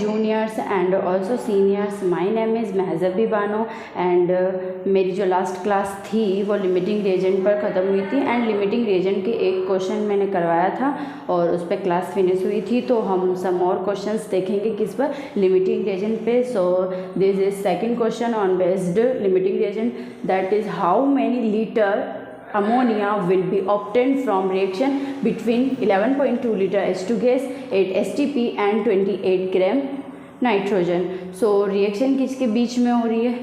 juniors and also seniors. My name is महजबी Bano and मेरी जो last class थी वो लिमिटिंग रिएजेंट पर ख़त्म हुई थी एंड लिमिटिंग रिएजेंट के एक क्वेश्चन मैंने करवाया था और उस पर क्लास फिनिश हुई थी। तो हम सम और क्वेश्चंस देखेंगे किस पर, लिमिटिंग रिएजेंट पे। So this is second question on based limiting reagent, that is how many litre ammonia will be obtained from reaction between 11.2 liter H2 gas, 8 STP and 28 gram nitrogen. So reaction किसके बीच में हो रही है,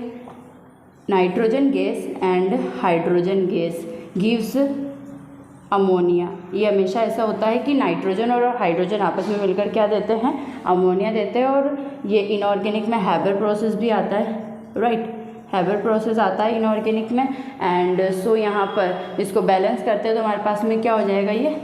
nitrogen gas and hydrogen gas gives ammonia. ये हमेशा ऐसा होता है कि नाइट्रोजन और हाइड्रोजन आपस में मिलकर क्या देते हैं, अमोनिया देते हैं। और ये इनऑर्गेनिक में हैबर प्रोसेस भी आता है, राइट, हैबर प्रोसेस आता है इनऑर्गेनिक में। एंड सो यहाँ पर इसको बैलेंस करते हैं तो हमारे पास में क्या हो जाएगा, ये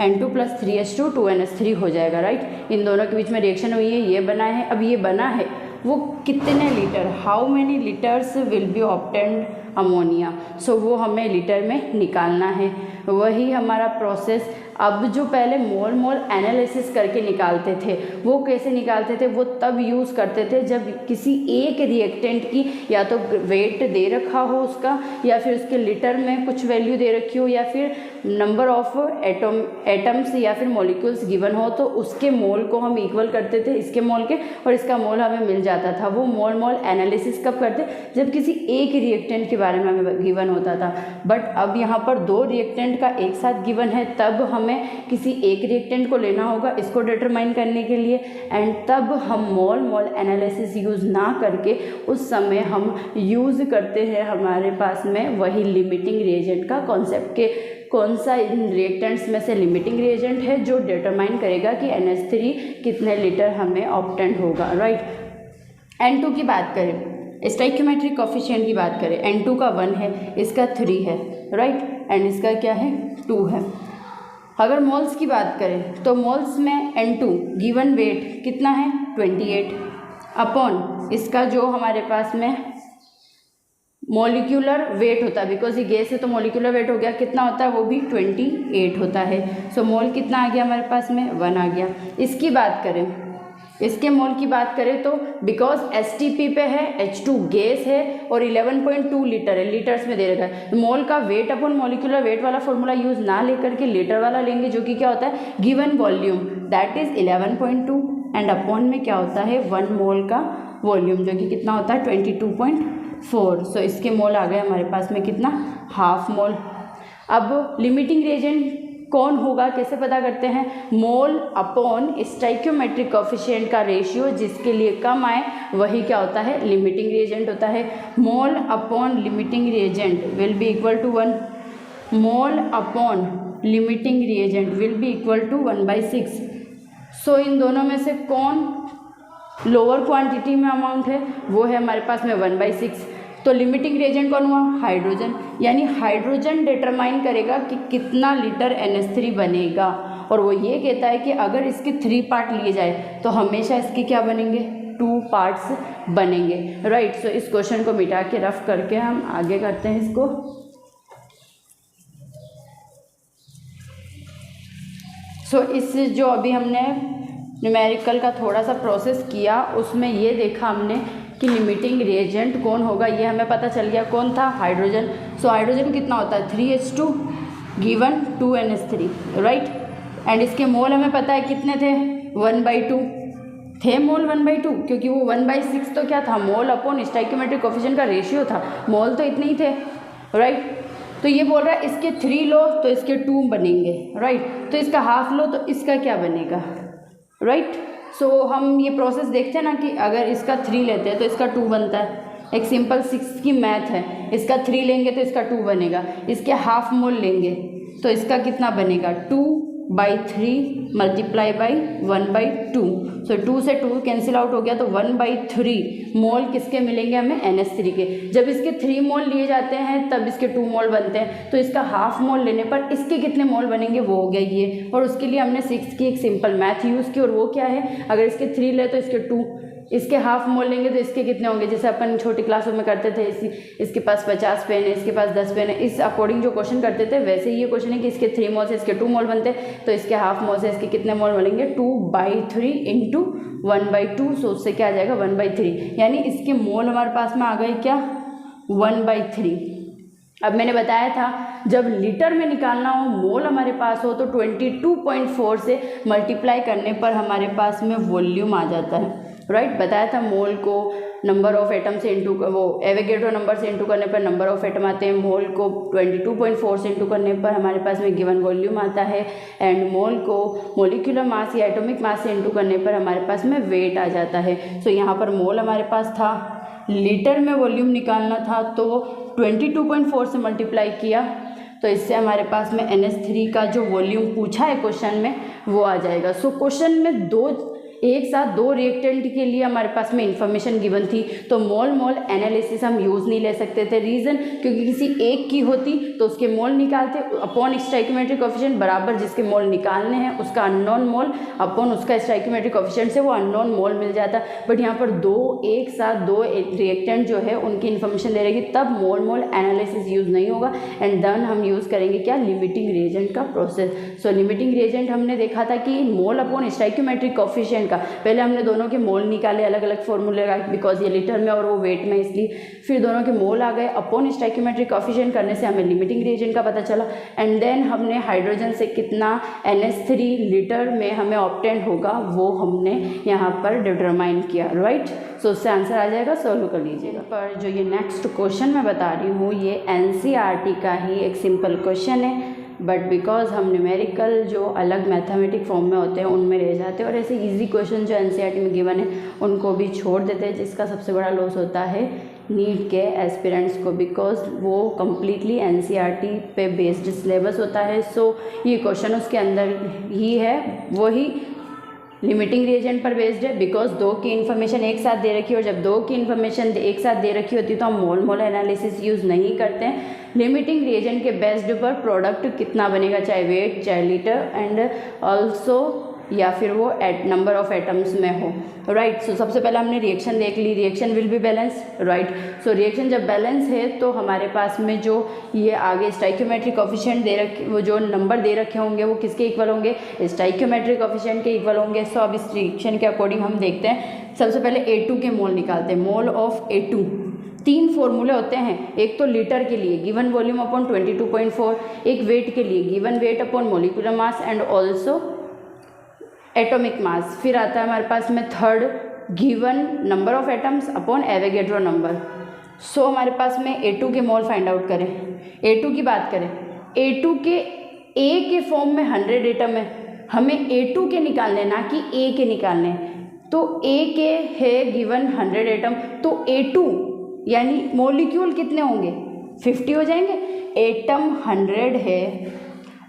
N2 + 3H2 2NH3 हो जाएगा, राइट। इन दोनों के बीच में रिएक्शन हुई है, ये बना है। अब ये बना है वो कितने litre, how many litres will be obtained ammonia. So वो हमें लीटर में निकालना है, वही हमारा प्रोसेस। अब जो पहले मोल एनालिसिस करके निकालते थे वो कैसे निकालते थे, वो तब यूज़ करते थे जब किसी एक रिएक्टेंट की या तो वेट दे रखा हो उसका, या फिर उसके लीटर में कुछ वैल्यू दे रखी हो, या फिर नंबर ऑफ एटम्स या फिर मॉलिक्यूल्स गिवन हो, तो उसके मोल को हम इक्वल करते थे इसके मोल के और इसका मोल हमें मिल जाता था। वो मोल एनालिसिस कब करते, जब किसी एक रिएक्टेंट के बारे में हमें गिवन होता था। बट अब यहाँ पर दो रिएक्टेंट का एक साथ गिवन है, तब हमें किसी एक रिएक्टेंट को लेना होगा इसको डिटरमाइन करने के लिए। एंड तब हम मोल एनालिसिस यूज़ ना करके उस समय हम यूज़ करते हैं हमारे पास में वही लिमिटिंग रिएजेंट का कॉन्सेप्ट के कौन सा इन रिएक्टेंट्स में से लिमिटिंग रिएजेंट है जो डिटरमाइन करेगा कि NH3 कितने लीटर हमें ऑब्टेंड होगा, राइट। N2 की बात करें, स्टोइकियोमेट्रिक कोफिशिएंट की बात करें, N2 का 1 है, इसका 3 है, राइट, एंड इसका क्या है 2 है। अगर मोल्स की बात करें तो मोल्स में N2 गिवन वेट कितना है 28 अपॉन इसका जो हमारे पास में मॉलिक्यूलर वेट होता है, बिकॉज ये गैस है तो मॉलिक्यूलर वेट हो गया, कितना होता है वो भी 28 होता है। सो मोल कितना आ गया हमारे पास में 1 आ गया। इसकी बात करें, इसके मोल की बात करें तो बिकॉज STP पे है, H2 गैस है और 11.2 लीटर है, लीटर्स में दे रखा है। मोल का वेट अपॉन मॉलिक्यूलर वेट वाला फॉर्मूला यूज़ ना लेकर के लीटर वाला लेंगे, जो कि क्या होता है given volume that is 11.2 and upon में क्या होता है 1 मोल का वॉल्यूम, जो कि कितना होता है 22.4। सो इसके मोल आ गए हमारे पास में कितना, हाफ मोल। अब लिमिटिंग रिएजेंट कौन होगा, कैसे पता करते हैं, मोल अपॉन स्टोइकियोमेट्रिक कोफिशिएंट का रेशियो जिसके लिए कम आए वही क्या होता है लिमिटिंग रिएजेंट होता है। Mole upon limiting reagent will be equal to 1, mole upon limiting reagent will be equal to 1/6। So इन दोनों में से कौन लोअर क्वांटिटी में अमाउंट है, वो है हमारे पास में 1/6। तो लिमिटिंग रिएजेंट कौन हुआ, हाइड्रोजन, यानी हाइड्रोजन डिटरमाइन करेगा कि कितना लीटर NH3 बनेगा। और वो ये कहता है कि अगर इसके 3 पार्ट लिए जाए तो हमेशा इसके क्या बनेंगे 2 पार्ट्स बनेंगे, राइट। सो इस क्वेश्चन को मिटा के रफ करके हम आगे करते हैं इसको। सो इस जो अभी हमने न्यूमेरिकल का थोड़ा सा प्रोसेस किया उसमें ये देखा हमने कि लिमिटिंग रिएजेंट कौन होगा, ये हमें पता चल गया कौन था, हाइड्रोजन। सो हाइड्रोजन कितना होता है 3H2 given 2NH3, right. And इसके मोल हमें पता है कितने थे 1/2 थे मोल 1/2, क्योंकि वो 1/6 तो क्या था मोल अपॉन स्टोइकियोमेट्रिक कोफिशिएंट का रेशियो था, मोल तो इतने ही थे, राइट। तो ये बोल रहा है इसके 3 लो तो इसके 2 बनेंगे, राइट। तो इसका हाफ लो तो इसका क्या बनेगा, राइट। सो हम ये प्रोसेस देखते हैं ना कि अगर इसका 3 लेते हैं तो इसका 2 बनता है, एक सिंपल 6 की मैथ है। इसका 3 लेंगे तो इसका 2 बनेगा, इसके हाफ मोल लेंगे तो इसका कितना बनेगा 2/3 मल्टीप्लाई बाई 1/2। सो 2 से 2 कैंसिल आउट हो गया तो 1/3 मोल किसके मिलेंगे हमें NH3 के। जब इसके 3 मोल लिए जाते हैं तब इसके 2 मोल बनते हैं, तो इसका हाफ मोल लेने पर इसके कितने मोल बनेंगे वो हो गया ये। और उसके लिए हमने 6 की एक सिंपल मैथ यूज़ की और वो क्या है, अगर इसके 3 ले तो इसके 2, इसके हाफ मोल लेंगे तो इसके कितने होंगे, जैसे अपन छोटी क्लासों में करते थे, इसके पास 50 पेन है, इसके पास 10 पेन है, इस अकॉर्डिंग जो क्वेश्चन करते थे वैसे ही ये क्वेश्चन है कि इसके 3 मोल से इसके 2 मोल बनते, तो इसके हाफ मोल से इसके कितने मोल बनेंगे 2/3 इंटू 1/2, सो उससे क्या आ जाएगा 1/3, यानी इसके मोल हमारे पास में आ गए क्या 1/3। अब मैंने बताया था जब लीटर में निकालना हो, मोल हमारे पास हो, तो 22.4 से मल्टीप्लाई करने पर हमारे पास में वॉल्यूम आ जाता है, राइट। बताया था मोल को नंबर ऑफ एटम से इंटू, वो एवोगैड्रो नंबर से इंटू करने पर नंबर ऑफ एटम आते हैं, मोल को 22.4 से इंटू करने पर हमारे पास में गिवन वॉल्यूम आता है, एंड मोल को मोलिकुलर मास या एटॉमिक मास से इंटू करने पर हमारे पास में वेट आ जाता है। सो यहाँ पर मोल हमारे पास था, लीटर में वॉल्यूम निकालना था तो 22.4 से मल्टीप्लाई किया, तो इससे हमारे पास में NH3 का जो वॉल्यूम पूछा है क्वेश्चन में वो आ जाएगा। सो क्वेश्चन में एक साथ दो रिएक्टेंट के लिए हमारे पास में इंफॉर्मेशन गिवन थी, तो मोल मोल एनालिसिस हम यूज़ नहीं ले सकते थे। रीज़न क्योंकि किसी एक की होती तो उसके मोल निकालते अपॉन स्टोइकियोमेट्रिक कोएफिशिएंट बराबर जिसके मोल निकालने हैं उसका अननोन मोल अपॉन उसका स्टोइकियोमेट्रिक कोएफिशिएंट से वो अननोन मोल मिल जाता। बट यहाँ पर एक साथ दो रिएक्टेंट जो है उनकी इन्फॉर्मेशन दे रहेगी, तब मोल मोल एनालिसिस यूज़ नहीं होगा, एंड देन हम यूज़ करेंगे क्या लिमिटिंग रिएजेंट का प्रोसेस। सो लिमिटिंग रिएजेंट हमने देखा था कि मोल अपॉन स्टोइकियोमेट्रिक कोएफिशिएंट, पहले हमने दोनों के मोल निकाले, अलग अलग फॉर्मूले लगाए बिकॉज ये लीटर में और वो वेट में, इसलिए फिर दोनों के मोल आ गए, अपॉन स्टोइकियोमेट्रिक कोएफिशिएंट करने से हमें लिमिटिंग रिएजेंट का पता चला, एंड देन हमने हाइड्रोजन से कितना NH3 लीटर में हमें ऑब्टेन होगा वो हमने यहाँ पर डिटरमाइन किया, राइट। सो उससे आंसर आ जाएगा, सॉल्व कर लीजिएगा। पर जो ये नेक्स्ट क्वेश्चन मैं बता रही हूँ ये NCERT का ही एक सिंपल क्वेश्चन है, बट बिकॉज हम न्यूमेरिकल जो अलग मैथमेटिक फॉर्म में होते हैं उनमें रह जाते हैं, और ऐसे इजी क्वेश्चन जो NCERT में गिवन है उनको भी छोड़ देते हैं, जिसका सबसे बड़ा लॉस होता है नीट के एस्पिरेंट्स को, बिकॉज वो कम्प्लीटली NCERT पे बेस्ड सिलेबस होता है। सो ये क्वेश्चन उसके अंदर ही है, वही लिमिटिंग रिएजेंट पर बेस्ड है, बिकॉज दो की इन्फॉर्मेशन एक साथ दे रखी है, और जब दो की इन्फॉर्मेशन एक साथ दे रखी होती है तो हम मोल मोल एनालिसिस यूज़ नहीं करते हैं। लिमिटिंग रिएजेंट के बेस्ड पर प्रोडक्ट कितना बनेगा, चाहे वेट चाहे लीटर, एंड ऑल्सो या फिर वो नंबर ऑफ एटम्स में हो, राइट। सो सबसे पहले हमने रिएक्शन देख ली, reaction will be balance, right. So reaction जब बैलेंस है तो हमारे पास में जो ये आगे स्टोइकियोमेट्रिक कोएफिशिएंट दे रखे, वो जो नंबर दे रखे होंगे वो किसके इक्वल होंगे, स्टोइकियोमेट्रिक कोएफिशिएंट के इक्वल होंगे। सो अब इस रिएक्शन के अकॉर्डिंग हम देखते हैं, सबसे पहले A2 के मोल निकालते हैं। मोल ऑफ A2 तीन फॉर्मूले होते हैं, एक तो लीटर के लिए गिवन वॉल्यूम अपॉन 22.4, एक वेट के लिए given weight upon molecular mass and also atomic mass, फिर आता है हमारे पास में third given number of atoms upon Avogadro number. So हमारे पास में A2 के मोल फाइंड आउट करें। A2 की बात करें, A2 के A के फॉर्म में 100 एटम है, हमें A2 के निकालने ना कि A के निकालने, तो A के है गिवन 100 एटम, तो A2 यानी मोलिक्यूल कितने होंगे 50 हो जाएंगे। एटम 100 है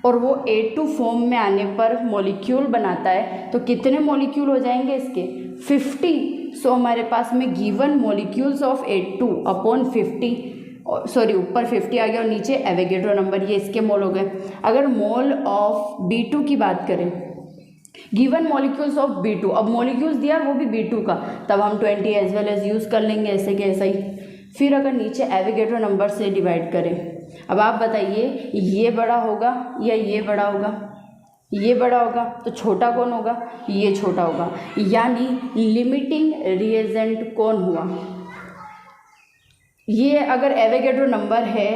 और वो A2 फॉर्म में आने पर मॉलिक्यूल बनाता है, तो कितने मॉलिक्यूल हो जाएंगे इसके 50। सो हमारे पास में given molecules of A2 upon 50, sorry ऊपर 50 आ गया और नीचे एवोगैड्रो नंबर, ये इसके मोल हो गए। अगर मोल ऑफ B2 की बात करें, गिवन मॉलिक्यूल्स ऑफ B2, अब मॉलिक्यूल्स दिया वो भी B2 का, तब हम 20 एज वेल एज यूज़ कर लेंगे ऐसे के ऐसा ही। फिर अगर नीचे एवोगैड्रो नंबर से डिवाइड करें, अब आप बताइए ये बड़ा होगा या ये बड़ा होगा, ये बड़ा होगा तो छोटा कौन होगा, ये छोटा होगा, यानी लिमिटिंग रिएजेंट कौन हुआ, ये अगर एवोगैड्रो नंबर है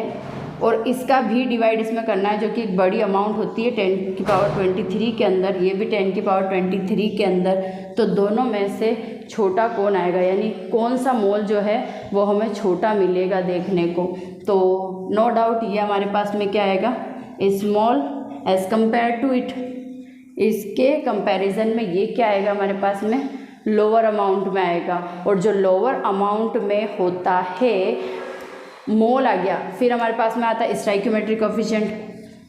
और इसका भी डिवाइड इसमें करना है जो कि एक बड़ी अमाउंट होती है 10 की पावर 23 के अंदर, ये भी 10 की पावर 23 के अंदर, तो दोनों में से छोटा कौन आएगा, यानी कौन सा मोल जो है वो हमें छोटा मिलेगा देखने को। तो नो डाउट ये हमारे पास में क्या आएगा, small as compare to it, इसके कंपैरिजन में ये क्या आएगा हमारे पास में लोअर अमाउंट में आएगा, और जो लोअर अमाउंट में होता है मोल आ गया। फिर हमारे पास में आता है स्टोइकियोमेट्रिक कोएफिशिएंट,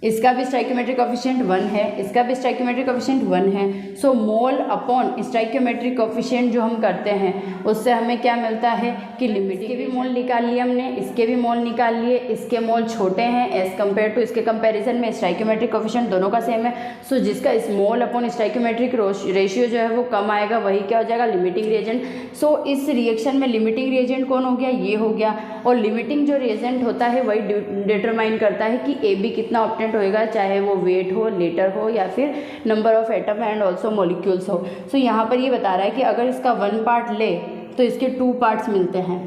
इसका भी स्टाइकियोमेट्रिक कोफिशिएंट 1 है, इसका भी स्टाइकियोमेट्रिक कोफिशिएंट 1 है। सो मोल अपॉन स्टाइकियोमेट्रिक कोफिशिएंट जो हम करते हैं उससे हमें क्या मिलता है कि लिमिट के भी मोल निकाल लिए हमने, इसके भी मोल निकाल लिए, इसके मोल छोटे हैं एज़ कम्पेयर टू इसके कंपैरिजन में स्टाइकियोमेट्रिक कोफिशिएंट दोनों का सेम है। सो जिसका इस मोल अपॉन स्टाइकियोमेट्रिक रेशियो जो है वो कम आएगा वही क्या हो जाएगा लिमिटिंग रिएजेंट। सो इस रिएक्शन में लिमिटिंग रिएजेंट कौन हो गया, ये हो गया। और लिमिटिंग जो रिएजेंट होता है वही डिटरमाइन करता है कि AB कितना ऑब्टेन होएगा, चाहे वो वेट हो, लेटर हो या फिर number of atom and also molecules हो। सो यहाँ पर ये बता रहा है कि अगर इसका 1 पार्ट ले तो इसके 2 पार्ट्स मिलते हैं,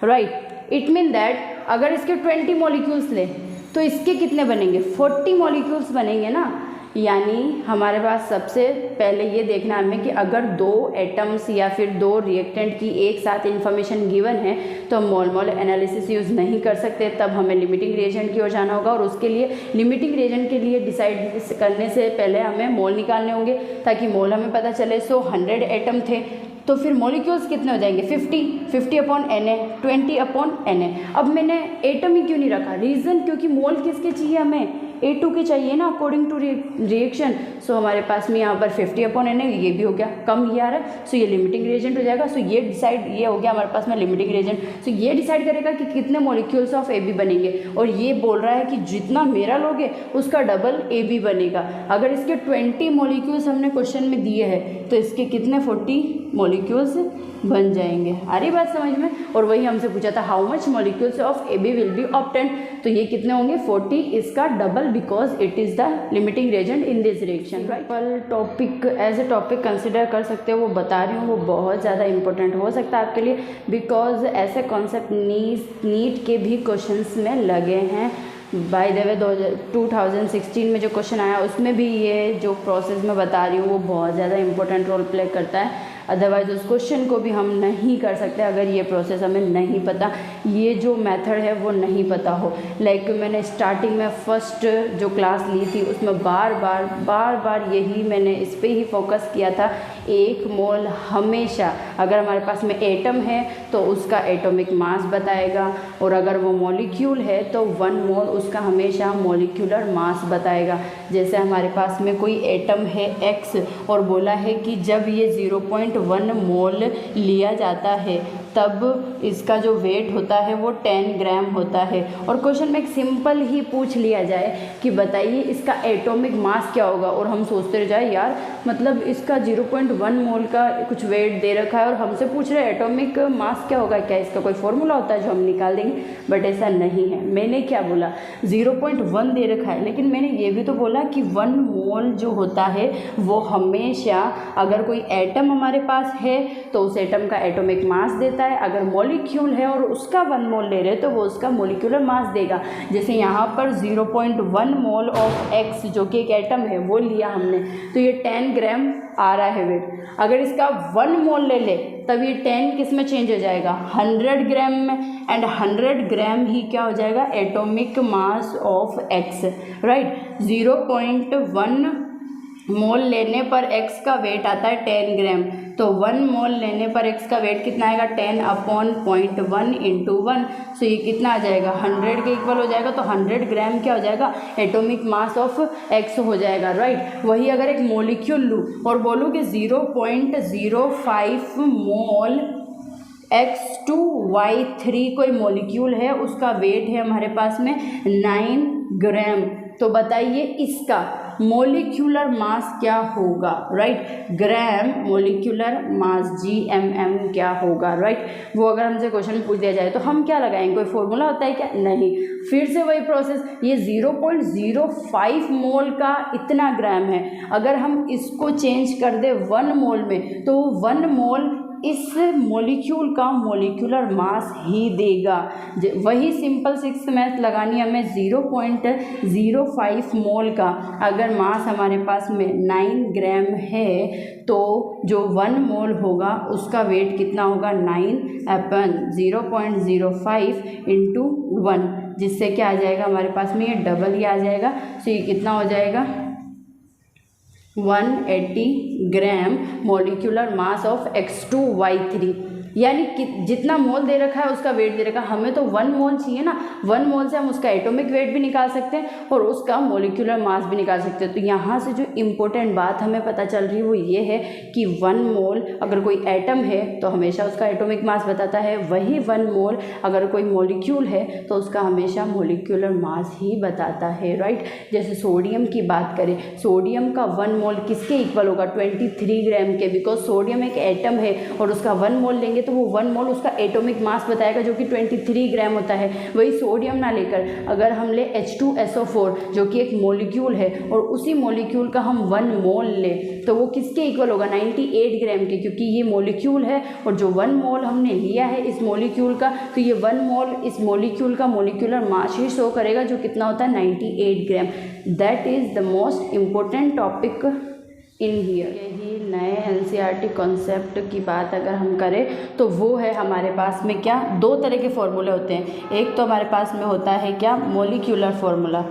राइट। इट मीन दैट अगर इसके 20 मॉलिक्यूल्स ले तो इसके कितने बनेंगे, 40 मॉलिक्यूल्स बनेंगे ना। यानी हमारे पास सबसे पहले ये देखना हमें कि अगर 2 एटम्स या फिर 2 रिएक्टेंट की एक साथ इन्फॉर्मेशन गिवन है तो हम मोल एनालिसिस यूज़ नहीं कर सकते, तब हमें लिमिटिंग रिएजेंट की ओर जाना होगा। और उसके लिए लिमिटिंग रिएजेंट के लिए डिसाइड करने से पहले हमें मोल निकालने होंगे ताकि मोल हमें पता चले। सो 100 एटम थे तो फिर मॉलिक्यूल्स कितने हो जाएंगे 50 अपॉन Na, 20 अपॉन Na। अब मैंने एटम ही क्यों नहीं रखा, रीज़न क्योंकि मोल किसके चाहिए, हमें A2 के चाहिए ना अकॉर्डिंग टू रिएक्शन। सो हमारे पास में यहाँ पर 50 अपॉन Na, ये भी हो गया, कम ये आ रहा है। सो ये लिमिटिंग रिएजेंट हो जाएगा। सो ये हो गया हमारे पास में लिमिटिंग रिएजेंट। सो ये डिसाइड करेगा कि कितने मॉलिक्यूल्स ऑफ AB बनेंगे। और ये बोल रहा है कि जितना मेरा लोगे उसका डबल AB बनेगा। अगर इसके 20 मॉलिक्यूल्स हमने क्वेश्चन में दिए हैं तो इसके कितने 40 मॉलिक्यूल्स बन जाएंगे। आ रही बात समझ में। और वही हमसे पूछा था how much molecules of AB will be obtained, तो ये कितने होंगे 40, इसका double because it is the limiting reagent in this reaction. Right, topic as a topic consider कर सकते हो, वो बता रही हूँ, वो बहुत ज़्यादा इंपॉर्टेंट हो सकता है आपके लिए बिकॉज ऐसे कॉन्सेप्ट नीट के भी क्वेश्चंस में लगे हैं। बाय द वे 2016 में जो क्वेश्चन आया उसमें भी ये जो प्रोसेस मैं बता रही हूँ वो बहुत ज़्यादा इंपॉर्टेंट रोल प्ले करता है। अदरवाइज़ उस क्वेश्चन को भी हम नहीं कर सकते अगर ये प्रोसेस हमें नहीं पता, ये जो मेथड है वो नहीं पता हो। लाइक मैंने स्टार्टिंग में फर्स्ट जो क्लास ली थी उसमें बार बार यही मैंने इस पे ही फोकस किया था। 1 मोल हमेशा अगर हमारे पास में एटम है तो उसका एटॉमिक मास बताएगा, और अगर वो मॉलिक्यूल है तो 1 मोल उसका हमेशा मॉलिक्यूलर मास बताएगा। जैसे हमारे पास में कोई एटम है X और बोला है कि जब ये 0.1 मोल लिया जाता है तब इसका जो वेट होता है वो 10 ग्राम होता है। और क्वेश्चन में एक सिंपल ही पूछ लिया जाए कि बताइए इसका एटॉमिक मास क्या होगा, और हम सोचते रह जाए यार मतलब इसका 0.1 मोल का कुछ वेट दे रखा है और हमसे पूछ रहे एटॉमिक मास क्या होगा, क्या इसका कोई फॉर्मूला होता है जो हम निकाल देंगे। बट ऐसा नहीं है। मैंने क्या बोला 0.1 दे रखा है, लेकिन मैंने ये भी तो बोला कि 1 मोल जो होता है वो हमेशा अगर कोई एटम हमारे पास है तो उस एटम का एटॉमिक मास देता है, अगर मॉलिक्यूल है और उसका 1 मोल ले रहे तो वो उसका मॉलिक्यूलर मास देगा। जैसे यहाँ पर 0.1 मोल ऑफ X जो कि एक एटम है वो लिया हमने तो ये 10 ग्राम आ रहा है वेट। अगर इसका 1 मोल ले ले तब ये 10 किस में चेंज हो जाएगा 100 ग्राम में, एंड 100 ग्राम ही क्या हो जाएगा atomic mass of X, right. 0.1 मोल लेने पर X का वेट आता है 10 ग्राम, तो 1 मोल लेने पर X का वेट कितना आएगा 10 अपॉन 0.1 इंटू 1। सो ये कितना आ जाएगा 100 के इक्वल हो जाएगा। तो 100 ग्राम क्या हो जाएगा एटॉमिक मास ऑफ X हो जाएगा, राइट। वही अगर एक मॉलिक्यूल लूँ और बोलूँ कि 0.05 मोल X2Y3 कोई मॉलिक्यूल है, उसका वेट है हमारे पास में 9 ग्राम, तो बताइए इसका मोलिक्यूलर मास क्या होगा, राइट। ग्राम मोलिक्यूलर मास GMM क्या होगा, राइट। वो अगर हमसे क्वेश्चन पूछ दिया जाए तो हम क्या लगाएंगे, कोई फॉर्मूला होता है क्या, नहीं। फिर से वही प्रोसेस, ये 0.05 मोल का इतना ग्राम है, अगर हम इसको चेंज कर दे 1 मोल में तो 1 मोल इस मॉलिक्यूल का मॉलिक्यूलर मास ही देगा। वही सिंपल 6th मैथ लगानी हमें 0.05 मोल का अगर मास हमारे पास में 9 ग्राम है तो जो 1 मोल होगा उसका वेट कितना होगा 9 अपन 0.05 इंटू 1, जिससे क्या आ जाएगा हमारे पास में ये डबल ही आ जाएगा। तो ये कितना हो जाएगा 180 gram molecular mass of X2Y3, यानी कि जितना मोल दे रखा है उसका वेट दे रखा है, हमें तो 1 मोल चाहिए ना, 1 मोल से हम उसका एटॉमिक वेट भी निकाल सकते हैं और उसका मॉलिक्यूलर मास भी निकाल सकते हैं। तो यहाँ से जो इम्पोर्टेंट बात हमें पता चल रही है वो ये है कि 1 मोल अगर कोई एटम है तो हमेशा उसका एटॉमिक मास बताता है, वही 1 मोल अगर कोई मॉलिक्यूल है तो उसका हमेशा मॉलिक्यूलर मास ही बताता है, राइट। जैसे सोडियम की बात करें, सोडियम का 1 मोल किसके इक्वल होगा, 23 ग्राम के, बिकॉज सोडियम एक एटम है और उसका 1 मोल लेंगे तो वो 1 मोल उसका एटॉमिक मास बताएगा जो कि 23 ग्राम होता है। वही सोडियम ना लेकर अगर हम ले H2SO4 जो कि एक मॉलिक्यूल है और उसी मॉलिक्यूल का हम 1 मोल ले तो वो किसके इक्वल होगा, 98 ग्राम के, क्योंकि ये मॉलिक्यूल है और जो 1 मोल हमने लिया है इस मॉलिक्यूल का तो ये 1 मोल इस मॉलिक्यूल का मॉलिक्यूलर मास ही शो करेगा जो कितना होता है 98 gram. That is the most important topic in here. यही नए NCERT कॉन्सेप्ट की बात अगर हम करें तो वो है हमारे पास में क्या, 2 तरह के फॉर्मूले होते हैं। एक तो हमारे पास में होता है क्या, मॉलिक्यूलर फार्मूला,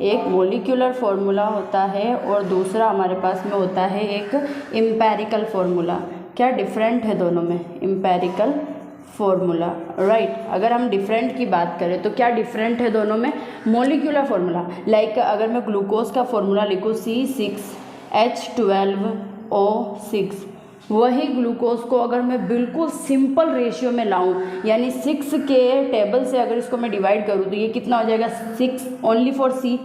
एक मॉलिक्यूलर फार्मूला होता है और दूसरा हमारे पास में होता है एक एम्पेरिकल फार्मूला। क्या डिफरेंट है दोनों में, एम्पेरिकल फार्मूला, राइट। अगर हम डिफरेंट की बात करें तो क्या डिफरेंट है दोनों में, मॉलिक्यूलर फार्मूला लाइक अगर मैं ग्लूकोज का फार्मूला लिखूँ C6H12O6, वही ग्लूकोज को अगर मैं बिल्कुल सिंपल रेशियो में लाऊं यानी 6 के टेबल से अगर इसको मैं डिवाइड करूं तो ये कितना हो जाएगा, 6 ओनली फॉर C,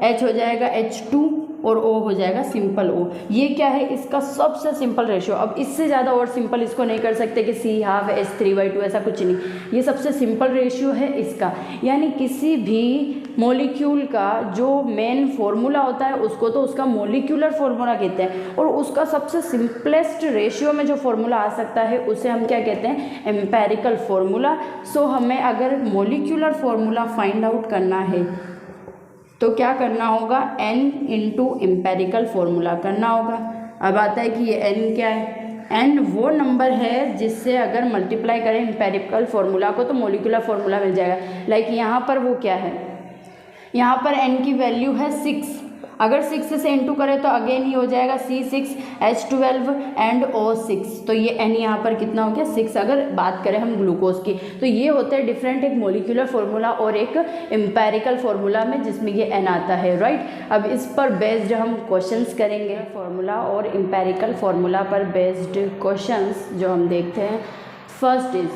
H हो जाएगा H2 और O हो जाएगा सिंपल O। ये क्या है, इसका सबसे सिंपल रेशियो। अब इससे ज़्यादा और सिंपल इसको नहीं कर सकते कि C½ H3/2 ऐसा कुछ नहीं, ये सबसे सिंपल रेशियो है इसका। यानी किसी भी मॉलिक्यूल का जो मेन फार्मूला होता है उसको तो उसका मॉलिक्यूलर फार्मूला कहते हैं और उसका सबसे सिंपलेस्ट रेशियो में जो फार्मूला आ सकता है उसे हम क्या कहते हैं, एम्पेरिकल फार्मूला। सो हमें अगर मॉलिक्यूलर फार्मूला फाइंड आउट करना है तो क्या करना होगा, n इंटू एम्पेरिकल फार्मूला करना होगा। अब आता है कि ये n क्या है, n वो नंबर है जिससे अगर मल्टीप्लाई करें एम्पेरिकल फार्मूला को तो मॉलिक्यूलर फार्मूला मिल जाएगा। लाइक यहाँ पर वो क्या है, यहाँ पर n की वैल्यू है 6, अगर 6 से इंटू करें तो अगेन ही हो जाएगा C6H12 एंड O6, तो ये n यहाँ पर कितना हो गया 6। अगर बात करें हम ग्लूकोज की तो ये होता है डिफरेंट, एक मॉलिक्यूलर फार्मूला और एक एम्पेरिकल फार्मूला में जिसमें ये n आता है, राइट। अब इस पर बेस्ड हम क्वेश्चंस करेंगे, फार्मूला और एम्पेरिकल फार्मूला पर बेस्ड क्वेश्चंस जो हम देखते हैं। फर्स्ट इज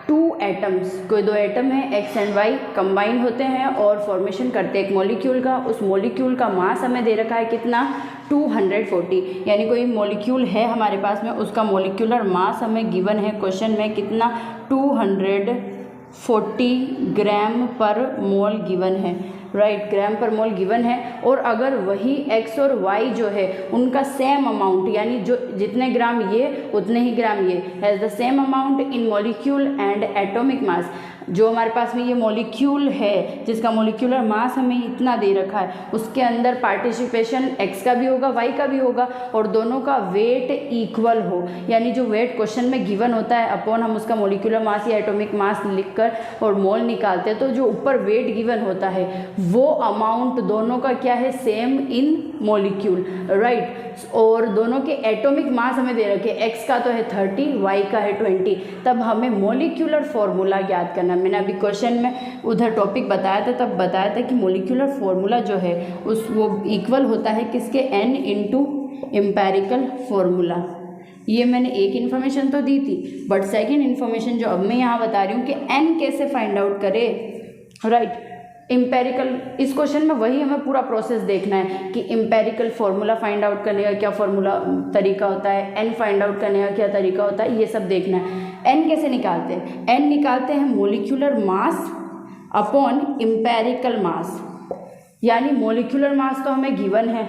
2 एटम्स, कोई 2 एटम है X एंड Y कंबाइन होते हैं और फॉर्मेशन करते हैं एक मॉलिक्यूल का। उस मॉलिक्यूल का मास हमें दे रखा है कितना, 240, यानी कोई मॉलिक्यूल है हमारे पास में, उसका मॉलिक्यूलर मास हमें गिवन है क्वेश्चन में कितना, 240 ग्राम पर मोल गिवन है, राइट, ग्राम पर मोल गिवन है। और अगर वही X और Y जो है उनका सेम अमाउंट, यानी जो जितने ग्राम ये उतने ही ग्राम ये, has the same amount in molecule and atomic mass, जो हमारे पास में ये मॉलिक्यूल है जिसका मॉलिक्यूलर मास हमें इतना दे रखा है उसके अंदर पार्टिसिपेशन X का भी होगा Y का भी होगा और दोनों का वेट इक्वल हो, यानी जो वेट क्वेश्चन में गिवन होता है अपॉन हम उसका मॉलिक्यूलर मास या एटॉमिक मास लिखकर और मोल निकालते हैं, तो जो ऊपर वेट गिवन होता है वो अमाउंट दोनों का क्या है, सेम इन मॉलिक्यूल, राइट। और दोनों के एटॉमिक मास हमें दे रखे, X का तो है 30, Y का है 20, तब हमें मॉलिक्यूलर फार्मूला याद करना। मैंने अभी क्वेश्चन में उधर टॉपिक बताया था, तब बताया था कि मॉलिक्यूलर फार्मूला जो है उस वो इक्वल होता है किसके, n इंटू एम्पेरिकल फार्मूला। ये मैंने एक इन्फॉर्मेशन तो दी थी, बट सेकेंड इन्फॉर्मेशन जो अब मैं यहाँ बता रही हूँ कि n कैसे फाइंड आउट करे, राइट। एम्पेरिकल, इस क्वेश्चन में वही हमें पूरा प्रोसेस देखना है कि एम्पेरिकल फार्मूला फाइंड आउट करने का क्या फार्मूला तरीका होता है, एन फाइंड आउट करने का क्या तरीका होता है, ये सब देखना है। एन कैसे निकालते हैं, एन निकालते हैं मॉलिक्यूलर मास अपॉन एम्पेरिकल मास, यानी मॉलिक्यूलर मास तो हमें गिवन है,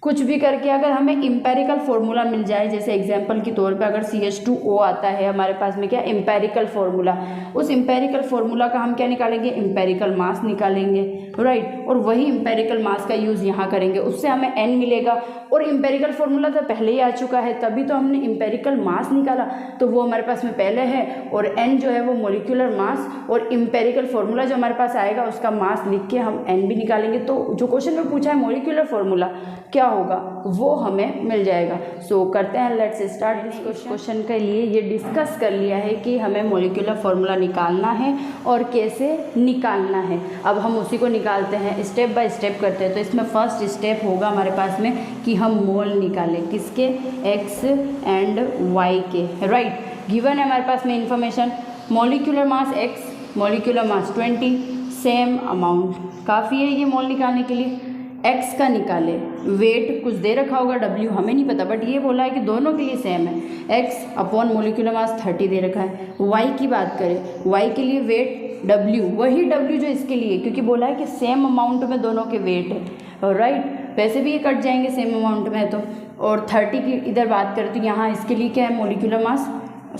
कुछ भी करके अगर हमें एम्पेरिकल फार्मूला मिल जाए, जैसे एग्जांपल के तौर पे अगर CH2O आता है हमारे पास में क्या, एम्पेरिकल फार्मूला, उस एम्पेरिकल फार्मूला का हम क्या निकालेंगे, एम्पेरिकल मास निकालेंगे, राइट। और वही एम्पेरिकल मास का यूज़ यहाँ करेंगे, उससे हमें n मिलेगा। और एम्पेरिकल फार्मूला तो पहले ही आ चुका है, तभी तो हमने एम्पेरिकल मास निकाला, तो वो हमारे पास में पहले है। और n जो है वो मॉलिक्यूलर मास, और एम्पेरिकल फार्मूला जो हमारे पास आएगा उसका मास लिख के हम n भी निकालेंगे। तो जो क्वेश्चन में पूछा है मॉलिक्यूलर फार्मूला क्या होगा वो हमें मिल जाएगा। सो करते हैं, लेट्स स्टार्ट दिस क्वेश्चन के लिए ये डिस्कस कर लिया है कि हमें मॉलिक्यूलर फार्मूला निकालना है और कैसे निकालना है। अब हम उसी को निकालते हैं, स्टेप बाय स्टेप करते हैं। तो इसमें फर्स्ट स्टेप होगा हमारे पास में कि हम मोल निकालें, किसके, एक्स एंड वाई के, राइट। गिवन है हमारे पास में information, molecular mass x, molecular mass 20, same amount, काफ़ी है ये मोल निकालने के लिए। एक्स का निकाले, वेट कुछ दे रखा होगा, डब्ल्यू हमें नहीं पता, बट ये बोला है कि दोनों के लिए सेम है। एक्स अपॉन मॉलिक्यूलर मास 30 दे रखा है। वाई की बात करें, वाई के लिए वेट डब्ल्यू, वही डब्ल्यू जो इसके लिए, क्योंकि बोला है कि सेम अमाउंट में दोनों के वेट है, राइट। वैसे भी ये कट जाएंगे सेम अमाउंट में तो। और 30 की इधर बात करें तो यहाँ इसके लिए क्या है, मॉलिक्यूलर मास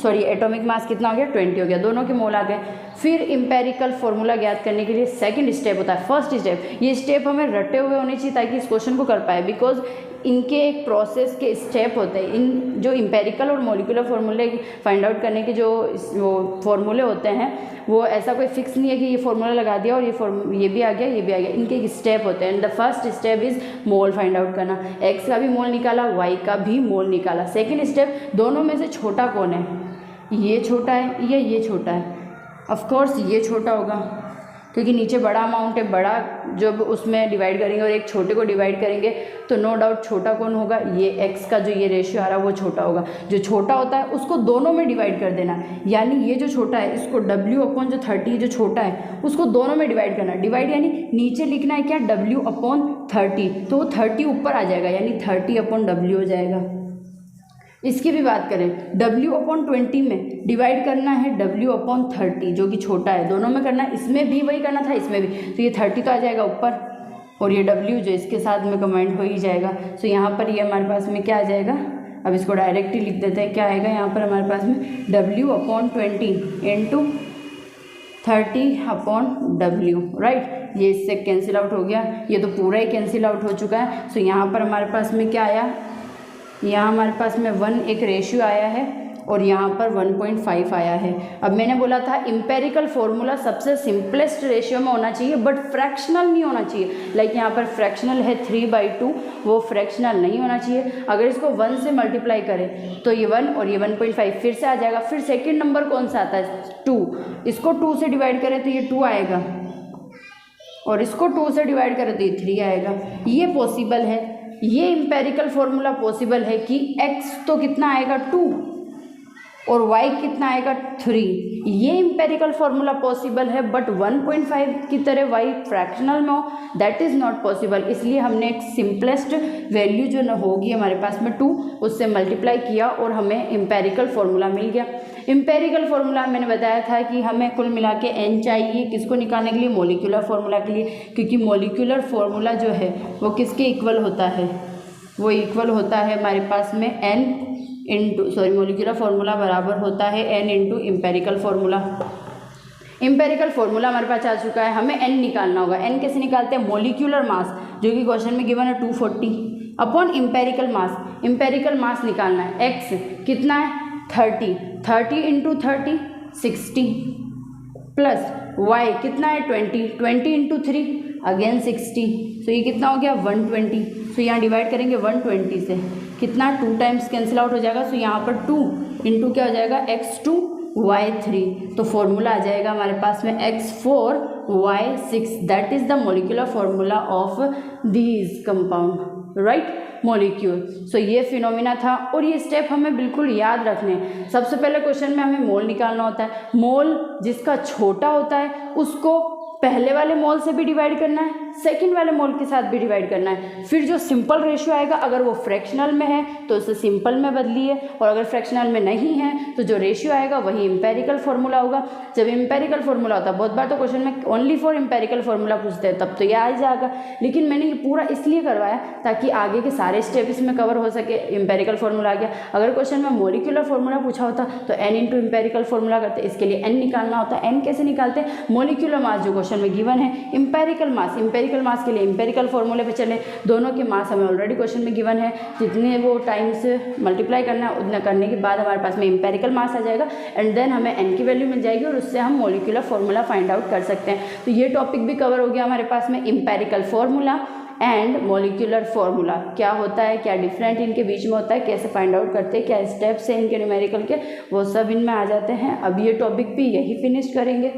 एटॉमिक मास कितना हो गया, 20 हो गया, दोनों के मोल आ गए। फिर इंपेरिकल फार्मूला ज्ञात करने के लिए सेकंड स्टेप होता है, फर्स्ट स्टेप। ये स्टेप हमें रटे हुए होने चाहिए ताकि इस क्वेश्चन को कर पाए, बिकॉज इनके एक प्रोसेस के स्टेप होते हैं। इन जो इंपेरिकल और मॉलिक्यूलर फार्मूले फाइंड आउट करने के जो वो फार्मूले होते हैं, वो ऐसा कोई फिक्स नहीं है कि ये फार्मूला लगा दिया और ये भी आ गया, ये भी आ गया। इनके एक स्टेप होते हैं। And the first step is mole find out करना। एक्स का भी मोल निकाला, वाई का भी मोल निकाला। सेकेंड स्टेप, दोनों में से छोटा कौन है, ये छोटा है या ये छोटा है। ऑफ कोर्स ये छोटा होगा, क्योंकि नीचे बड़ा अमाउंट है, बड़ा जब उसमें डिवाइड करेंगे और एक छोटे को डिवाइड करेंगे तो नो डाउट छोटा कौन होगा, ये एक्स का जो ये रेशियो आ रहा है वो छोटा होगा। जो छोटा होता है उसको दोनों में डिवाइड कर देना, यानी ये जो छोटा है इसको डब्ल्यू अपॉन जो 30 जो छोटा है उसको दोनों में डिवाइड करना। डिवाइड यानी नीचे लिखना है क्या, डब्ल्यू अपॉन 30, तो वो 30 ऊपर आ जाएगा, यानी 30 अपॉन डब्ल्यू हो जाएगा। इसकी भी बात करें, W अपॉन 20 में डिवाइड करना है W अपॉन 30 जो कि छोटा है, दोनों में करना है। इसमें भी वही करना था, इसमें भी, तो ये 30 तो आ जाएगा ऊपर और ये W जो इसके साथ में कंबाइंड हो ही जाएगा। सो यहाँ पर ये हमारे पास में क्या आ जाएगा, अब इसको डायरेक्ट ही लिख देते हैं। क्या आएगा यहाँ पर हमारे पास में, W upon 20 into 30 upon W, right. ये इससे कैंसिल आउट हो गया, ये तो पूरा ही कैंसिल आउट हो चुका है। सो यहाँ पर हमारे पास में क्या आया, यहाँ हमारे पास में 1 एक रेशियो आया है और यहाँ पर 1.5 आया है। अब मैंने बोला था इंपेरिकल फार्मूला सबसे सिंपलेस्ट रेशियो में होना चाहिए, बट फ्रैक्शनल नहीं होना चाहिए। लाइक यहाँ पर फ्रैक्शनल है 3/2, वो फ्रैक्शनल नहीं होना चाहिए। अगर इसको 1 से मल्टीप्लाई करें तो ये 1 और ये 1.5 फिर से आ जाएगा। फिर सेकेंड नंबर कौन सा आता है, 2, इसको 2 से डिवाइड करें तो ये 2 आएगा और इसको 2 से डिवाइड करें तो ये 3 आएगा। ये पॉसिबल है, ये इंपेरिकल फार्मूला पॉसिबल है कि x तो कितना आएगा 2 और y कितना आएगा 3। ये इंपेरिकल फार्मूला पॉसिबल है, बट 1.5 की तरह y फ्रैक्शनल में हो, दैट इज़ नॉट पॉसिबल। इसलिए हमने एक सिंपलेस्ट वैल्यू जो न होगी हमारे पास में 2, उससे मल्टीप्लाई किया और हमें इंपेरिकल फार्मूला मिल गया। इंपेरिकल फार्मूला मैंने बताया था कि हमें कुल मिला के n चाहिए, किसको निकालने के लिए, मॉलिक्यूलर फार्मूला के लिए, क्योंकि मॉलिक्यूलर फार्मूला जो है वो किसके इक्वल होता है, वो इक्वल होता है हमारे पास में मॉलिक्यूलर फार्मूला बराबर होता है n into empirical formula. Empirical formula हमारे पास आ चुका है, हमें n निकालना होगा। n कैसे निकालते हैं, मॉलिक्यूलर मास जो कि क्वेश्चन में गिवन है 240 अपॉन इंपेरिकल मास। इंपेरिकल मास निकालना है, x कितना है 30 इंटू 30 60 प्लस y कितना है 20 इंटू 3 अगेन 60। सो ये कितना हो गया 120। सो यहाँ डिवाइड करेंगे 120 से, कितना 2 टाइम्स कैंसिल आउट हो जाएगा। सो यहाँ पर 2 इंटू क्या हो जाएगा, x2 y3, तो फॉर्मूला आ जाएगा हमारे पास में x4 y6। That is the molecular formula of these compound, right, molecule. So ये फिनोमिना था और ये स्टेप हमें बिल्कुल याद रखने हैं। सबसे पहले क्वेश्चन में हमें मोल निकालना होता है। मोल जिसका छोटा होता है उसको पहले वाले मोल से भी डिवाइड करना है, सेकंड वाले मोल के साथ भी डिवाइड करना है। फिर जो सिंपल रेशियो आएगा, अगर वो फ्रैक्शनल में है तो उसे सिंपल में बदलिए, और अगर फ्रैक्शनल में नहीं है तो जो रेशियो आएगा वही इंपेरिकल फार्मूला होगा। जब इंपेरिकल फार्मूला होता है, बहुत बार तो क्वेश्चन में ओनली फॉर इंपेरिकल फार्मूला पूछते हैं, तब तो ये आ जाएगा, लेकिन मैंने ये पूरा इसलिए करवाया ताकि आगे के सारे स्टेप इसमें कवर हो सके। इंपेरिकल फार्मूला आ गया। अगर क्वेश्चन में मॉलिक्यूलर फार्मूला पूछा होता तो n इंटू इंपेरिकल फार्मूला करते, इसके लिए n निकालना होता है। n कैसे निकालते हैं, मॉलिक्यूलर मास जो क्वेश्चन में गिवन है, इंपेरिकल मास के लिए इंपेरिकल फार्मूले पे चले। दोनों के मास हमें ऑलरेडी क्वेश्चन में गिवन है, जितने वो टाइम्स मल्टीप्लाई करना है उतना करने के बाद हमारे पास में इंपेरिकल मास आ जाएगा, एंड देन हमें n की वैल्यू मिल जाएगी और उससे हम मॉलिक्यूलर फार्मूला फाइंड आउट कर सकते हैं। तो ये टॉपिक भी कवर हो गया हमारे पास में, empirical formula, and molecular formula क्या होता है, क्या डिफरेंट इनके बीच में होता है, कैसे फाइंड आउट करते हैं, क्या स्टेप्स हैं इनके न्यूमेरिकल के, वो सब इनमें आ जाते हैं। अब ये टॉपिक भी यही फिनिश करेंगे।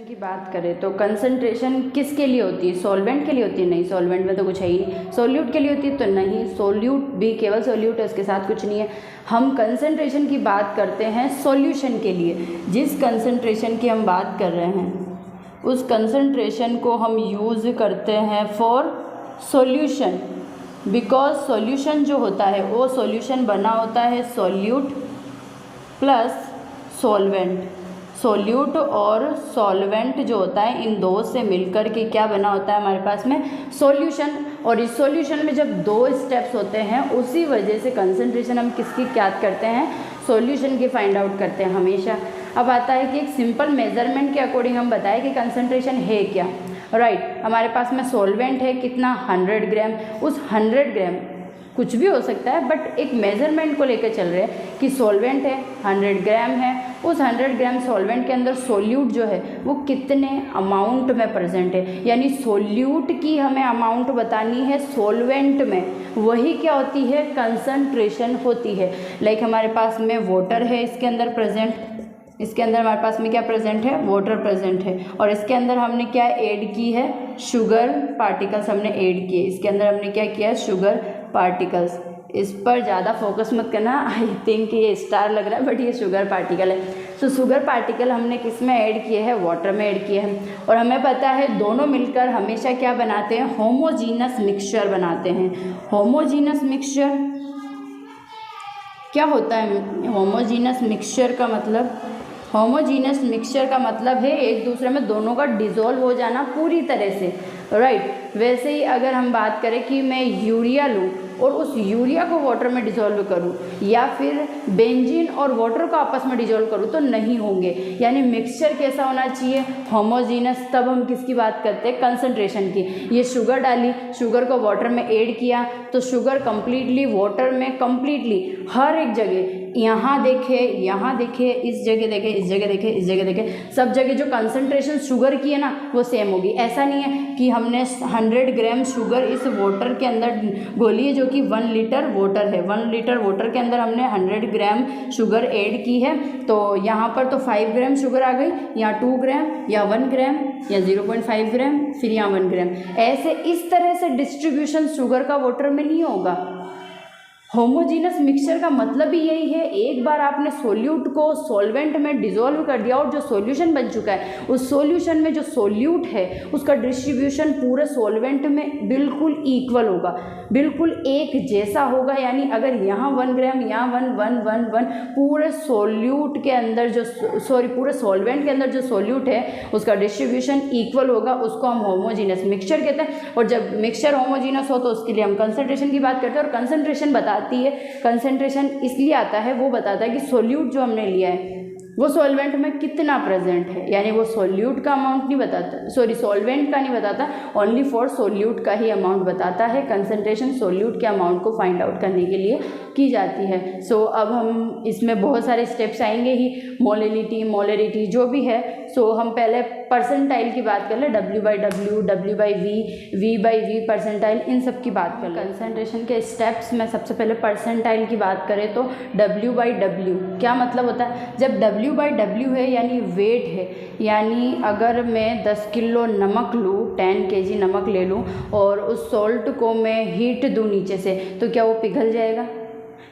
की बात करें तो कंसंट्रेशन किसके लिए होती है, सॉल्वेंट के लिए होती है? नहीं, सॉल्वेंट में तो कुछ है ही नहीं। सोल्यूट के लिए होती है? तो नहीं, सोल्यूट भी केवल सोल्यूट है, उसके साथ कुछ नहीं है। हम कंसंट्रेशन की बात करते हैं सॉल्यूशन के लिए। जिस कंसंट्रेशन की हम बात कर रहे हैं उस कंसंट्रेशन को हम यूज़ करते हैं फॉर सॉल्यूशन, बिकॉज सॉल्यूशन जो होता है वो सॉल्यूशन बना होता है सॉल्यूट प्लस सॉल्वेंट। सोल्यूट और सॉल्वेंट जो होता है इन दो से मिलकर के क्या बना होता है हमारे पास में, सॉल्यूशन। और इस सॉल्यूशन में जब दो स्टेप्स होते हैं उसी वजह से कंसंट्रेशन हम किसकी क्या करते हैं, सॉल्यूशन की फाइंड आउट करते हैं हमेशा। अब आता है कि एक सिंपल मेजरमेंट के अकॉर्डिंग हम बताएं कि कंसंट्रेशन है क्या। राइट, हमारे पास में सॉल्वेंट है कितना, 100 ग्राम। उस 100 ग्राम कुछ भी हो सकता है, बट एक मेजरमेंट को लेकर चल रहे हैं कि सॉल्वेंट है 100 ग्राम है। उस 100 ग्राम सॉल्वेंट के अंदर सोल्यूट जो है वो कितने अमाउंट में प्रेजेंट है, यानी सोल्यूट की हमें अमाउंट बतानी है सोल्वेंट में, वही क्या होती है, कंसंट्रेशन होती है। लाइक हमारे पास में वाटर है इसके अंदर प्रेजेंट, इसके अंदर हमारे पास में क्या प्रेजेंट है, वाटर प्रेजेंट है। और इसके अंदर हमने क्या ऐड की है, शुगर पार्टिकल्स हमने ऐड किए। इसके अंदर हमने क्या किया, शुगर पार्टिकल्स। इस पर ज़्यादा फोकस मत करना, आई थिंक ये स्टार लग रहा है बट ये शुगर पार्टिकल है। तो शुगर पार्टिकल हमने किस में ऐड किए हैं, वाटर में ऐड किए हैं। और हमें पता है दोनों मिलकर हमेशा क्या बनाते हैं, होमोजीनस मिक्सचर बनाते हैं। होमोजीनस मिक्सचर क्या होता है, होमोजीनस मिक्सचर का मतलब, होमोजीनस मिक्सचर का मतलब है एक दूसरे में दोनों का डिज़ोल्व हो जाना पूरी तरह से। राइट, वैसे ही अगर हम बात करें कि मैं यूरिया लूँ और उस यूरिया को वाटर में डिज़ोल्व करूँ या फिर बेंजीन और वाटर को आपस में डिज़ोल्व करूँ तो नहीं होंगे। यानी मिक्सचर कैसा होना चाहिए, होमोजीनस। तब हम किसकी बात करते हैं, कंसंट्रेशन की। ये शुगर डाली, शुगर को वाटर में ऐड किया तो शुगर कंप्लीटली वाटर में कंप्लीटली हर एक जगह, यहाँ देखे, यहाँ देखे, इस जगह देखे, इस जगह देखे, इस जगह देखे, सब जगह जो कंसंट्रेशन शुगर की है ना वो सेम होगी। ऐसा नहीं है कि हमने 100 ग्राम शुगर इस वाटर के अंदर घोली है जो कि 1 लीटर वाटर है। 1 लीटर वाटर के अंदर हमने 100 ग्राम शुगर ऐड की है, तो यहाँ पर तो 5 ग्राम शुगर आ गई, यहाँ 2 ग्राम या 1 ग्राम या 0.5 ग्राम, फिर यहाँ 1 ग्राम। ऐसे इस तरह से डिस्ट्रीब्यूशन शुगर का वाटर में नहीं होगा। होमोजीनस मिक्सचर का मतलब ही यही है, एक बार आपने सोल्यूट को सॉल्वेंट में डिसॉल्व कर दिया और जो सॉल्यूशन बन चुका है उस सॉल्यूशन में जो सोल्यूट है उसका डिस्ट्रीब्यूशन पूरे सॉल्वेंट में बिल्कुल इक्वल होगा, बिल्कुल एक जैसा होगा। यानी अगर यहाँ 1 ग्राम, यहाँ 1 पूरे सोल्यूट के अंदर जो पूरे सॉल्वेंट के अंदर जो सोल्यूट है उसका डिस्ट्रीब्यूशन इक्वल होगा, उसको हम होमोजीनस मिक्सचर कहते हैं। और जब मिक्सचर होमोजीनस हो तो उसके लिए हम कंसंट्रेशन की बात करते हैं। और कंसंट्रेशन बताती है, कंसंट्रेशन इसलिए आता है, वो बताता है कि सोल्यूट जो हमने लिया है वो सॉल्वेंट में कितना प्रेजेंट है। यानी वो सोल्यूट का अमाउंट नहीं बताता, सॉरी सॉल्वेंट का नहीं बताता, ओनली फॉर सोल्यूट का ही अमाउंट बताता है। कंसंट्रेशन सोल्यूट के अमाउंट को फाइंड आउट करने के लिए की जाती है। सो अब हम इसमें बहुत सारे स्टेप्स आएंगे ही, मोलिलिटी, मोलरिटी जो भी है। सो हम पहले परसेंटाइल की बात कर ले, W/W, W/V, V/V परसेंटाइल, इन सब की बात कर ले। कंसंट्रेशन के स्टेप्स में सबसे पहले परसेंटाइल की बात करें तो W/W क्या मतलब होता है, जब W/W है यानी वेट है, यानी अगर मैं 10 किलो नमक लूँ, 10 kg नमक ले लूँ और उस सॉल्ट को मैं हीट दूँ नीचे से, तो क्या वो पिघल जाएगा,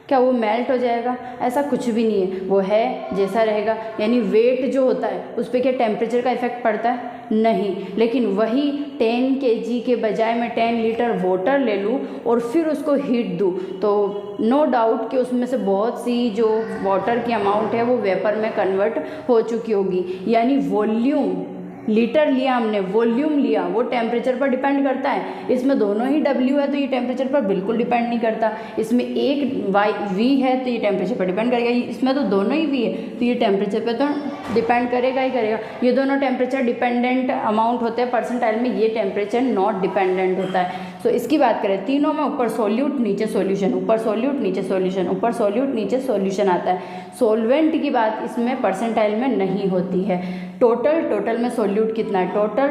क्या वो मेल्ट हो जाएगा? ऐसा कुछ भी नहीं है, वो है जैसा रहेगा। यानी वेट जो होता है उस पर क्या टेम्परेचर का इफेक्ट पड़ता है? नहीं। लेकिन वही 10 kg के बजाय मैं 10 लीटर वाटर ले लूँ और फिर उसको हीट दूँ तो नो डाउट कि उसमें से बहुत सी जो वाटर की अमाउंट है वो वेपर में कन्वर्ट हो चुकी होगी। यानी वॉल्यूम, लीटर लिया हमने, वॉल्यूम लिया, वो टेम्परेचर पर डिपेंड करता है। इसमें दोनों ही W है तो ये टेम्परेचर पर बिल्कुल डिपेंड नहीं करता। इसमें एक V है तो ये टेम्परेचर पर डिपेंड करेगा, इसमें तो दोनों ही V है तो ये टेम्परेचर पर तो डिपेंड करेगा ही करेगा। ये दोनों टेम्परेचर डिपेंडेंट अमाउंट होते हैं, परसेंटाइल में ये टेम्परेचर नॉट डिपेंडेंट होता है। सो इसकी बात करें, तीनों में ऊपर सोल्यूट नीचे सॉल्यूशन, ऊपर सोल्यूट नीचे सॉल्यूशन, ऊपर सोल्यूट नीचे सॉल्यूशन आता है। सॉल्वेंट की बात इसमें परसेंटाइल में नहीं होती है। टोटल में सोल्यूट कितना है,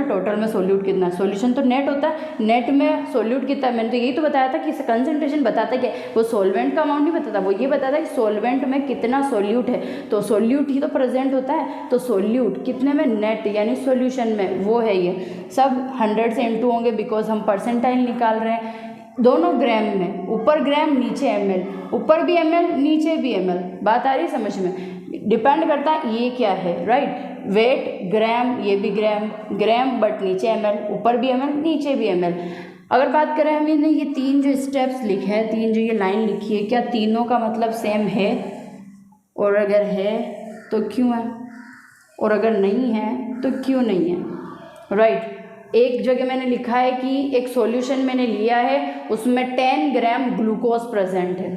टोटल में सोल्यूट कितना है, सॉल्यूशन तो नेट होता है, नेट में सोल्यूट कितना है। मैंने तो यही तो बताया था कि कंसंट्रेशन बताता क्या, वो सॉल्वेंट का अमाउंट नहीं बताता, वो ये बताता है कि सॉल्वेंट में कितना सोल्यूट है, तो सोल्यूट ही तो प्रेजेंट होता है, तो सोल्यूट कितने में, नेट यानी सॉल्यूशन में, वो है ये। सब 100 से इंटू होंगे बिकॉज हम परसेंटाइल निकाल रहे हैं। दोनों ग्राम में, ऊपर ग्राम नीचे ml, ऊपर भी ml नीचे भी ml, बात आ रही समझ में। डिपेंड करता है ये क्या है, राइट। वेट ग्राम, ये भी ग्राम बट नीचे ml, ऊपर भी ml नीचे भी ml। अगर बात करें हमने ये तीन जो स्टेप्स लिखे हैं, तीन जो ये लाइन लिखी है, क्या तीनों का मतलब सेम है, और अगर है तो क्यों है, और अगर नहीं है तो क्यों नहीं है, राइट। एक जगह मैंने लिखा है कि एक सॉल्यूशन मैंने लिया है उसमें 10 ग्राम ग्लूकोज प्रेजेंट है।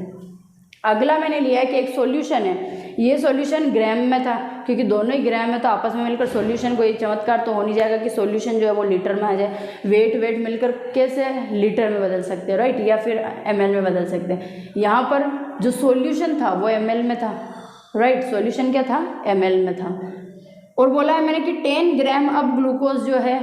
अगला मैंने लिया है कि एक सॉल्यूशन है, ये सॉल्यूशन ग्राम में था, क्योंकि दोनों ही ग्राम है तो आपस में मिलकर सॉल्यूशन को एक चमत्कार तो हो नहीं जाएगा कि सॉल्यूशन जो है वो लीटर में आ जाए। वेट मिलकर कैसे लीटर में बदल सकते हैं, राइट, या फिर ml में बदल सकते हैं। यहाँ पर जो सॉल्यूशन था वो ml में था, राइट, सॉल्यूशन क्या था, ml में था। और बोला है मैंने कि 10 ग्राम अब ग्लूकोज जो है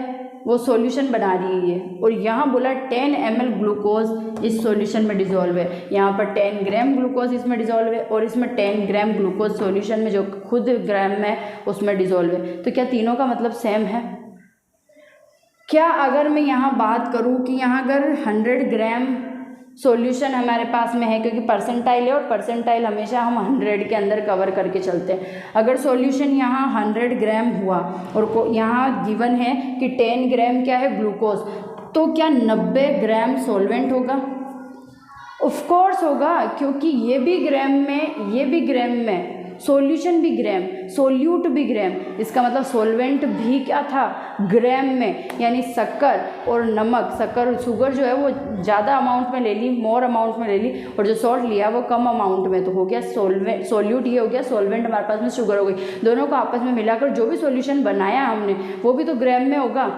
वो सॉल्यूशन बना रही है, और यहाँ बोला 10 ml ग्लूकोज इस सॉल्यूशन में डिजोल्व है। यहाँ पर 10 ग्राम ग्लूकोज इसमें डिजोल्व है, और इसमें 10 ग्राम ग्लूकोज सॉल्यूशन में जो खुद ग्राम में उसमें डिजोल्व है। तो क्या तीनों का मतलब सेम है? क्या अगर मैं यहाँ बात करूँ कि यहाँ अगर 100 ग्राम सॉल्यूशन हमारे पास में है, क्योंकि परसेंटाइल है और परसेंटाइल हमेशा हम 100 के अंदर कवर करके चलते हैं। अगर सॉल्यूशन यहाँ 100 ग्राम हुआ और यहाँ गिवन है कि 10 ग्राम क्या है, ग्लूकोज, तो क्या 90 ग्राम सॉल्वेंट होगा? ऑफ कोर्स होगा, क्योंकि ये भी ग्राम में, ये भी ग्राम में, सॉल्यूशन भी ग्राम, सोल्यूट भी ग्राम, इसका मतलब सॉल्वेंट भी क्या था, ग्राम में। यानी शक्कर और नमक, शक्कर शुगर जो है वो ज़्यादा अमाउंट में ले ली, मोर अमाउंट में ले ली, और जो सॉल्ट लिया वो कम अमाउंट में, तो हो गया सोल्वेंट, सोल्यूट ये हो गया, सॉल्वेंट हमारे पास में शुगर हो गई। दोनों को आपस में मिलाकर जो भी सॉल्यूशन बनाया हमने वो भी तो ग्राम में होगा।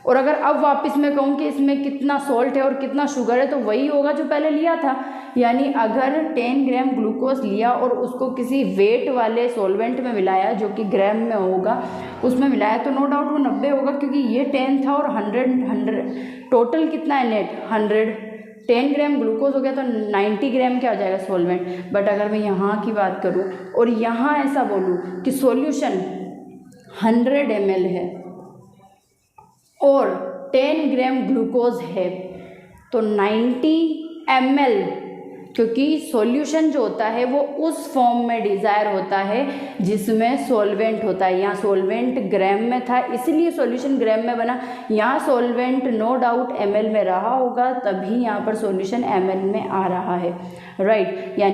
और अगर अब वापस मैं कहूँ कि इसमें कितना सॉल्ट है और कितना शुगर है, तो वही होगा जो पहले लिया था। यानी अगर 10 ग्राम ग्लूकोज लिया और उसको किसी वेट वाले सॉल्वेंट में मिलाया जो कि ग्राम में होगा, उसमें मिलाया, तो नो डाउट वो 90 होगा, क्योंकि ये 10 था और 100 टोटल कितना है नेट 100। 10 ग्राम ग्लूकोज हो गया तो 90 ग्राम क्या हो जाएगा, सॉल्वेंट। बट अगर मैं यहाँ की बात करूँ और यहाँ ऐसा बोलूँ कि सॉल्यूशन 100 ml है और 10 ग्राम ग्लूकोज है, तो 90 ml, क्योंकि सॉल्यूशन जो होता है वो उस फॉर्म में डिज़ायर होता है जिसमें सॉल्वेंट होता है। यहाँ सॉल्वेंट ग्राम में था इसलिए सॉल्यूशन ग्राम में बना, यहाँ सॉल्वेंट नो डाउट ml में रहा होगा तभी यहाँ पर सॉल्यूशन ml में आ रहा है, राइट। यानी